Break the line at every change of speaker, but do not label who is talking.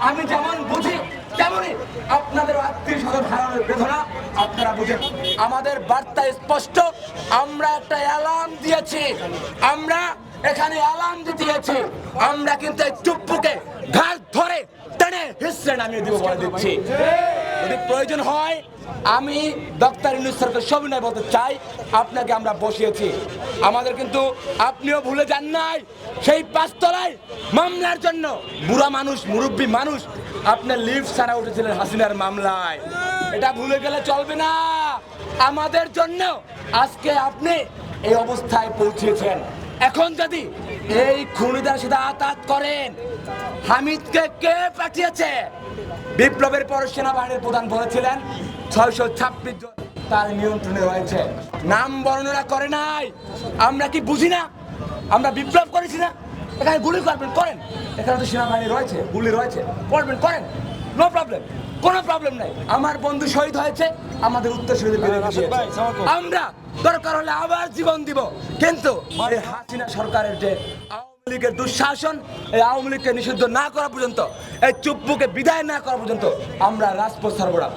আমি যেমন বুঝি তেমনই আপনাদের আত্মীয় স্বজন হারানোর বেদনা আপনারা বুঝেন। আমাদের বার্তা স্পষ্ট, আমরা একটা অ্যালার্ম দিয়েছি, আমরা এখানে অ্যালার্ম দিয়েছি, আমরা কিন্তু এই চুপ্পুকে ঘাড় ধরে টেনে হিসড়ে নামিয়ে দিব বলে দিচ্ছি। যদি প্রয়োজন হয় আমি ডক্টর ইউনূস স্যারকে সবিনয় বলতে চাই, আপনাকে আমরা বসিয়েছি, আমাদের কিন্তু আপনিও ভুলে যান নাই সেই 5 তলায় মামলার জন্য বুড়া মানুষ মুরব্বী মানুষ আপনার লিফট ছাড়া উঠেছিলেন হাসিনার মামলায়, এটা ভুলে গেলে চলবে না। আমাদের জন্য আজকে আপনি এই অবস্থায় পৌঁছেছেন। এখন যদি এই খুনিদের সাথে আঘাত করেন, হামিদকে কে পাঠিয়েছে? বিপ্লবের পর সেনাবাহিনীর প্রধান বলেছিলেন 626 জন তার নিয়ন্ত্রণে রয়েছে, নাম বর্ণনা করে নাই। আমরা কি বুঝি না? আমরা বিপ্লব করেছি না? এখানে গুলি করবেন করেন, এখানে তো সেনাবাহিনী রয়েছে, গুলি রয়েছে, করবেন করেন, নো প্রবলেম, কোনো প্রবলেম নাই। আমার বন্ধু শহীদ হয়েছে, আমাদের উত্তরসূরি আমরা দরকার হলে আবার জীবন দিব, কিন্তু এই হাসিনা সরকারের যে আওয়ামী লীগের দুঃশাসন, এই আওয়ামী লীগকে নিষিদ্ধ না করা পর্যন্ত, এই চুপ্পুকে বিদায় না করা পর্যন্ত আমরা রাজপথ ছাড়ব না।